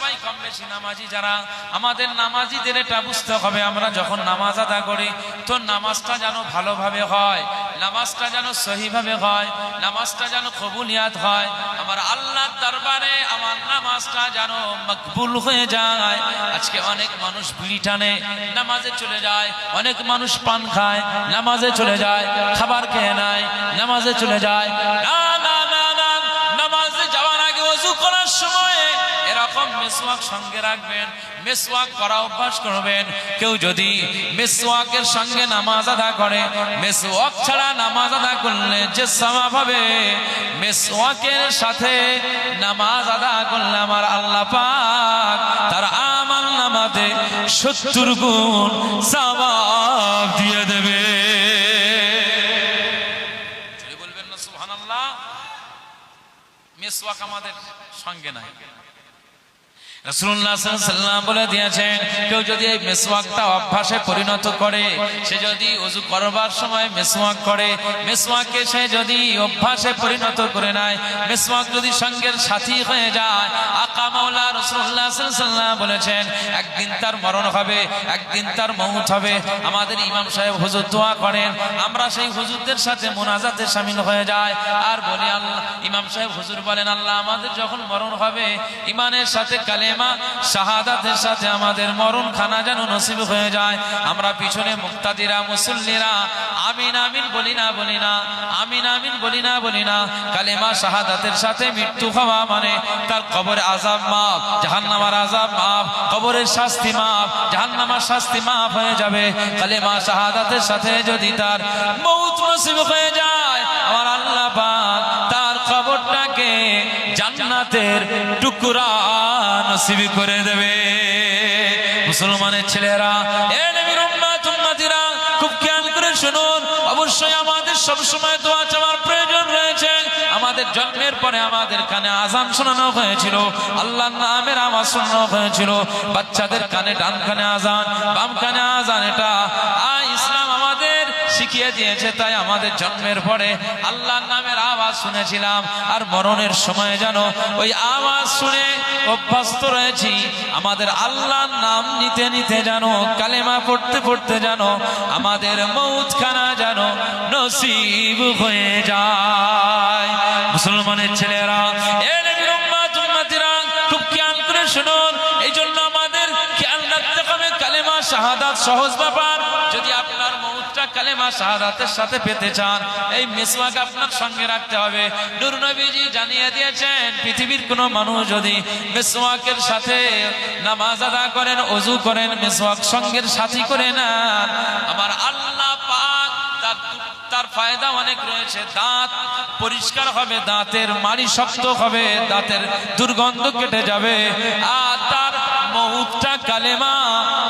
সবাই কম বেশি নামাজি যারা, আমাদের নামাজিদের এটা বুঝতে হবে, আমরা যখন নামাজ আদা করি তো নামাজটা যেন ভালোভাবে হয়, নামাজটা যেন সহিভাবে হয়, নামাজটা যেন কবুলিয়াত হয়, আমার আল্লাহর দরবারে আমার নামাজটা যেন মকবুল হয়ে যায়। আজকে অনেক মানুষ বিড়ি টানে নামাজে চলে যায়, অনেক মানুষ পান খায় নামাজে চলে যায়, খাবার খেয়ে নেয় নামাজে চলে যায়। না না না না, নামাজে যাওয়ার আগে ওযু করার সময় এরকম মিসওয়াক সঙ্গে রাখবেন, মিসওয়াক করা অভ্যাস করবেন। কেউ যদি মিসওয়াকের সঙ্গে নামাজ আদা করে, মিসওয়াক ছাড়া নামাজ আদা করলে যে সওয়াব হবে, মিসওয়াকের সাথে নামাজ আদা করলে আমার আল্লাহ পাক তার আমল নামাতে 70 গুণ সওয়াব দিয়ে দেবে। যদি বলবেন না সুবহানাল্লাহ। মিসওয়াক আমাদের সঙ্গে নাই, রাসূলুল্লাহ সাল্লাল্লাহু আলাইহি ওয়াসাল্লাম বলে দিয়েছেন, কেউ যদি এই মিসওয়াকটা অভ্যাসে পরিণত করে, সে যদি ওযু করবার সময় মিসওয়াক করে, মিসওয়াককে সে যদি অভ্যাসে পরিণত করে নেয়, মিসওয়াক যদি সঙ্গের সাথী হয়ে যায়, আকা মাওলা রাসূলুল্লাহ সাল্লাল্লাহু আলাইহি ওয়াসাল্লাম বলেছেন একদিন তার মরণ হবে, একদিন তার মওত হবে। আমাদের ইমাম সাহেব হুজুর দোয়া করেন, আমরা সেই হুজুরদের সাথে মুনাজাতে শামিল হয়ে যাই আর বলি আল্লাহ, ইমাম সাহেব হুজুর বলেন আল্লাহ আমাদের যখন মরণ হবে ঈমানের সাথে কালেমা শাহাদাতের সাথে আমাদের মরণ খানা যেন নসিব হয়ে যায়। আমরা পিছনে মুক্তাদিরা মুসল্লিরা আমিন আমিন বলি না বলি না, আমিন আমিন বলি না বলি না। কালেমা শাহাদাতের সাথে মৃত্যু হওয়া মানে তার কবরে আযাব মাফ, জাহান্নামের আযাব মাফ, কবরের শাস্তি মাফ, জাহান্নামের শাস্তি মাফ হয়ে যাবে। কালেমা শাহাদাতের সাথে যদি তার মওত নসিব হয়ে যায়, আমার আল্লাহ পাক তার কবরটাকে জান্নাতের টুকরা নসিব করে দেবে। মুসলমানের ছেলেরা, এ নবীর উম্মত উম্মতিরা, খুব খেয়াল করে শুনুন। অবশ্যই আমাদের সব সময় দোয়া চাওয়ার প্রয়োজন রয়েছে। আমাদের জন্মের পরে আমাদের কানে আযান শোনানো হয়েছিল, আল্লাহর নামের আওয়াজ শোনানো হয়েছিল। বাচ্চাদের কানে ডান কানে আযান, বাম কানে আযান, এটা ইসলাম আমাদের শিখিয়ে দিয়েছে। তাই আমাদের জন্মের পরে আল্লাহর নামের আওয়াজ শুনেছিলাম, আর মরণের সময় যেন ওই আওয়াজ শুনে অভ্যস্ত রয়েছি। আমাদের আল্লাহর নাম নিতে নিতে যেন, কালেমা পড়তে পড়তে যেন আমাদের মওত খানা যেন নসিব হয়ে যায়। মুসলমানের ছেলেরা, এ নবীর উম্মত উম্মতিরা, খুব খেয়াল করে শুনুন। এই জন্য আমাদের খেয়াল রাখতে হবে, কালেমা শাহাদাত সহজ ব্যাপার। যদি আপনার মওতটা কালেমা শাহাদাতের সাথে পেতে চান, এই মিসওয়াক আপনার সঙ্গে রাখতে হবে। নূর নবীজি জানিয়ে দিয়েছেন, পৃথিবীর কোন মানুষ যদি মিসওয়াকের সাথে নামাজ আদা করেন, ওযু করেন, মিসওয়াক সঙ্গের সাথী করে নেন, আমার আল্লাহ পাক তার ফায়দা অনেক রয়েছে। দাঁত পরিষ্কার হবে, দাঁতের মাড়ি শক্ত হবে, দাঁতের দুর্গন্ধ কেটে যাবে, আর তার মওতটা কালেমা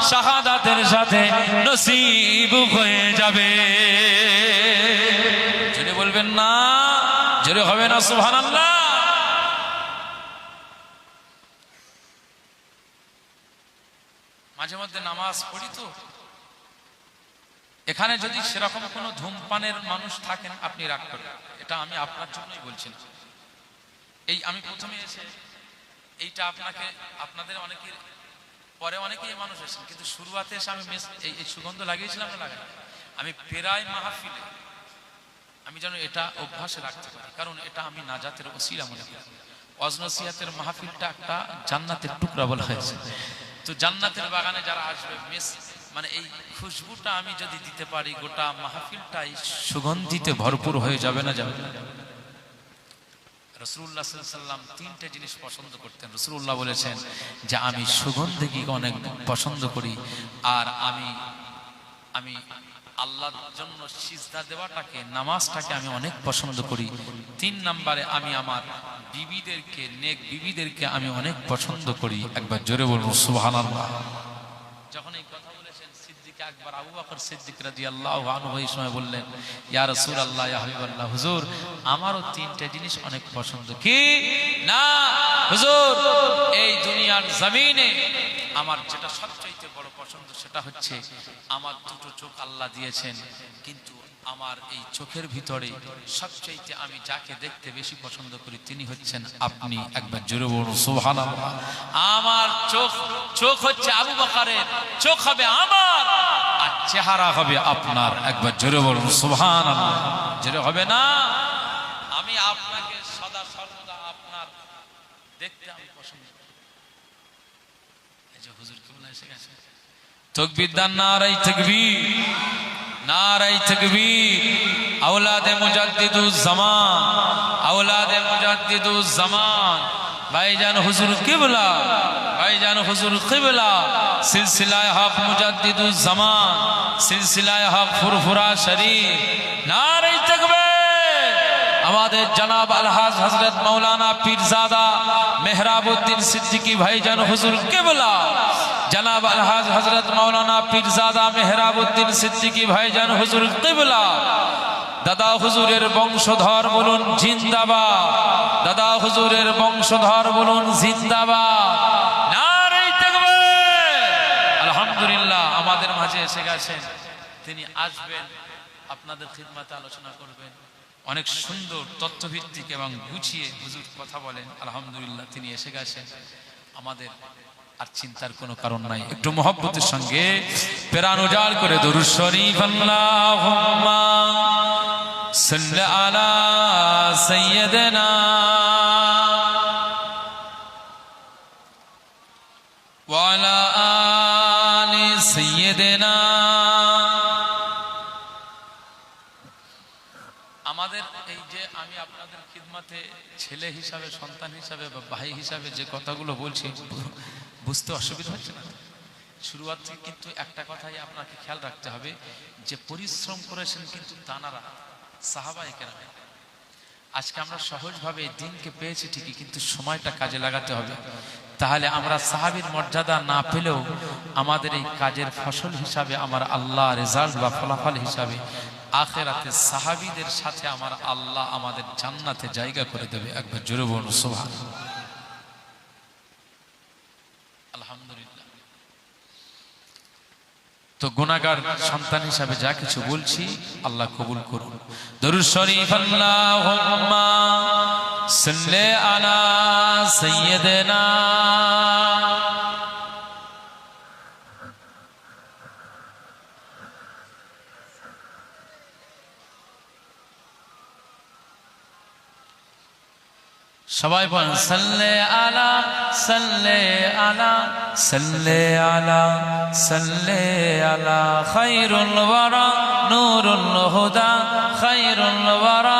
শাহাদাতের সাথে নসিব হয়ে যাবে। যদি বলবেন না, জোরে হবে না সুবহানাল্লাহ। মাঝে মধ্যে নামাজ পড়ি তো, এখানে যদি সেরকম কোনো ধূমপানের মানুষ থাকেন আপনি রাগ করেন, এটা আমি আপনার জন্যই বলছি না। এই আমি প্রথমে এসে এইটা আপনাদের অনেকের পরে অনেকেই মানুষ এসেছেন, কিন্তু শুরুয়াতে এসে আমি এই সুগন্ধ লাগিয়েছিলাম না লাগাই, আমি প্রায় মাহফিলে আমি যেন এটা অভ্যাসে রাখতে পারি, কারণ এটা আমি নাজাতের ওসিলা মনে করি। ওয়াজ নসিহতের মাহফিলটা একটা জান্নাতের টুকরা বলা হয়েছে। তো জান্নাতের বাগানে যারা আসবে, মানে এই খুশবুটা আমি যদি দিতে পারি, গোটা মাহফিলটাই সুগন্ধিতে ভরপুর হয়ে যাবে না যাবে না। রাসূলুল্লাহ সাল্লাল্লাহু আলাইহি ওয়াসাল্লাম তিনটে জিনিস পছন্দ করতেন। রাসূলুল্লাহ বলেছেন যে আমি সুগন্ধিকে অনেক পছন্দ করি, আর আমি আল্লাহর জন্য সিজদা দেওয়াটাকে, নামাজটাকে আমি অনেক পছন্দ করি। 3 নম্বরে আমি আমার বিবিদেরকে, নেক বিবিদেরকে আমি অনেক পছন্দ করি। একবার জোরে বলুন সুবহানাল্লাহ। যখন এই কথা বলেছেন, সিদ্দিক আকবর আবু বকর সিদ্দিক রাদিয়াল্লাহু আনহু এই সময় বললেন, ইয়া রাসূলুল্লাহ, ইয়া হাবিবাল্লাহ, হুজুর আমারও 3টে জিনিস অনেক পছন্দ। কি না হুজুর? এই দুনিয়ার জমিনে আমার যেটা সবচেয়ে বড় পছন্দ সেটা হচ্ছে, আমার 2টো চোখ আল্লাহ দিয়েছেন, কিন্তু আমার এই চোখের ভিতরে সবচেয়ে আমি যাকে দেখতে বেশি পছন্দ করি তিনি হচ্ছেন আপনি। একবার জোরে বলুন সুবহানাল্লাহ। আমার চোখ হচ্ছে আবু বকরের, চোখ হবে আমার, আর চেহারা হবে আপনার। একবার জোরে বলুন সুবহানাল্লাহ। জোরে হবে না? আমি আপনাকে সদা সর্বদা আপনার দেখতে আমি পছন্দ করি। এই যে হুজুর কিবলা এসে গেছে, তাকবীর দান, নারায়ে তাকবীর, নারায়ে তাকবীর। औलाद मुजद्दिदुज़्ज़मान, औलाद मुजद्दिदुज़्ज़मान, भाईजान हुजूर किबला, भाईजान हुजूर किबला, सिलसिलाए हक मुजद्दिदुज़्ज़मान, सिलसिलाए हक फुरफुरा शरीफ, नारे तकबीर। আমাদের জনাব আলহাজ হযরত মাওলানা পীরজাদা মেহরাবউদ্দিন সিদ্দিকী ভাইজান হুজুর কিবলা, জনাব আলহাজ হযরত মাওলানা পীরজাদা মেহরাবউদ্দিন সিদ্দিকী ভাইজান হুজুর কিবলা, দাদা হুজুরের বংশধর বলুন জিন্দাবাদ, দাদা হুজুরের বংশধর বলুন জিন্দাবাদ, নারে তাকবীর। আলহামদুলিল্লাহ আমাদের মাঝে এসে গেছেন, তিনি আসবেন, আপনাদের খিদমতে আলোচনা করবেন। অনেক সুন্দর তথ্যভিত্তিক এবং গুছিয়ে হুজুর কথা বলেন। আলহামদুলিল্লাহ তিনি এসে গেছেন, আমাদের আর চিন্তার কোনো কারণ নাই। একটু মহব্বতের সঙ্গে প্রাণ উজাড় করে দরুদ শরীফ আল্লাহুম্মা সাল্লি আলা সাইয়্যিদিনা ওয়া আলা আলি সাইয়্যিদিনা। আমাদের এই যে আমি আপনাদের খিদমতে ছেলে হিসাবে, সন্তান হিসাবে বা ভাই হিসাবে যে কথাগুলো বলছি, বুঝতে অসুবিধা হচ্ছে না? শুরুয়াত থেকে কিন্তু একটা কথাই আপনাকে খেয়াল রাখতে হবে, যে পরিশ্রম করেছেন কিন্তু তানারা সাহাবায়ে কেরাম। আজকে আমরা সহজভাবে দিনকে পেয়েছি ঠিকই, কিন্তু সময়টা কাজে লাগাতে হবে। তাহলে আমরা সাহাবীর মর্যাদা না পেলেও আমাদের এই কাজের ফসল হিসাবে আমার আল্লাহ রেজাল্ট বা ফলাফল হিসাবে আখিরাতে সাহাবীদের সাথে আমার আল্লাহ আমাদের জান্নাতে জায়গা করে দেবে। একবার জোরে বলুন সুবহানাল্লাহ। আলহামদুলিল্লাহ। তো গুনাহগার সন্তান হিসাবে যা কিছু বলছি আল্লাহ কবুল করুন। দরুদ শরীফ আল্লাহুম্মা সাল্লি আলা সাইয়্যিদিনা সবাই বলেন সাল্লি আলা সাল্লি আলা সাল্লি আলা সাল্লি আলা খায়রুল ওয়ারা নূরুল হুদা খায়রুল ওয়ারা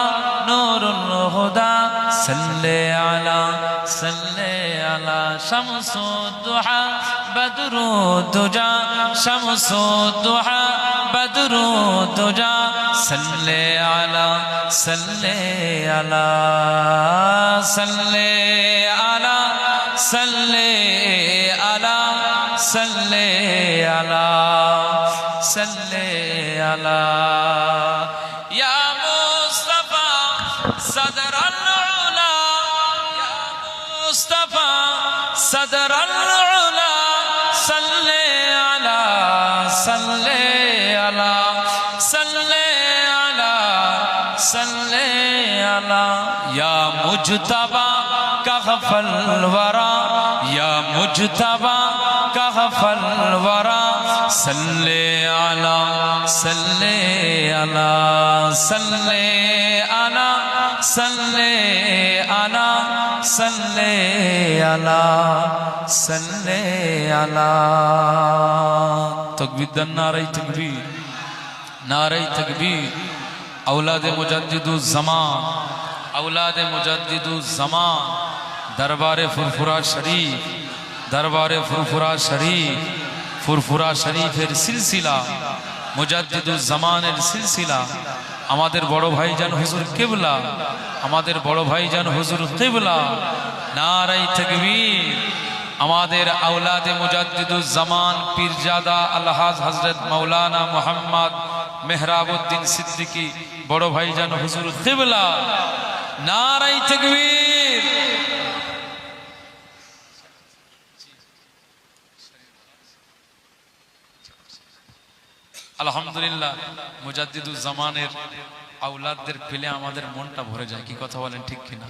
নূরুল হুদা সাল্লি আলা সাল্লি আলা শামসুদ দুহা বদরুদ দুজা শামসুদ দুহা বদরুদ দুজা সাল্লি আলা সাল্লি আলা সাল্লি আলা সাল্লি আলা সাল্লি আলা সাল্লি আলা ইয়া মুস্তাফা সদরুল উলা ইয়া মুস্তাফা সদরুল উলা সাল্লি আলা সাল্লি আলা সাল্লি আলা সাল্লি আলা ইয়া মুজতাবা কাহফল ওয়ারা ইয়া মুজতাবা কাহফল ওয়ারা সাল্লি আলা সাল্লি আলা সাল্লি আলা সাল্লি আলা সাল্লি আলা সাল্লি আলা। তাকবীর দেন, নারায়ে তাকবীর, নারায়ে তাকবীর। औलाद मुजद्दिदुज़्ज़मान, औलाद मुजद्दिदुज़्ज़मान, दरबारे फुरफुरा शरीफ, दरबारे फुरफुरा शरीफ, फुरफुरा शरीफের সিলসিলা, মুজাদ্দিদুজ্জামানের সিলসিলা। আমাদের বড় ভাইজান হুজুর কিবলা, আমাদের বড় ভাইজান হুজুর কিবলা, নারায়ে তাকবীর। আমাদের औलाद मुजद्दिदुज़्ज़मान পীরজাদা আলহাজ হযরত মাওলানা মুহাম্মদ মেহরাবউদ্দিন সিদ্দিকী বড় ভাইজান হুজুর কিবলা, নারায়ে তাকবীর। আলহামদুলিল্লাহ মুজাদ্দিদুজ জামানের আওলাদদের পেলে আমাদের মনটা ভরে যায়, কি কথা বলেন ঠিক কিনা?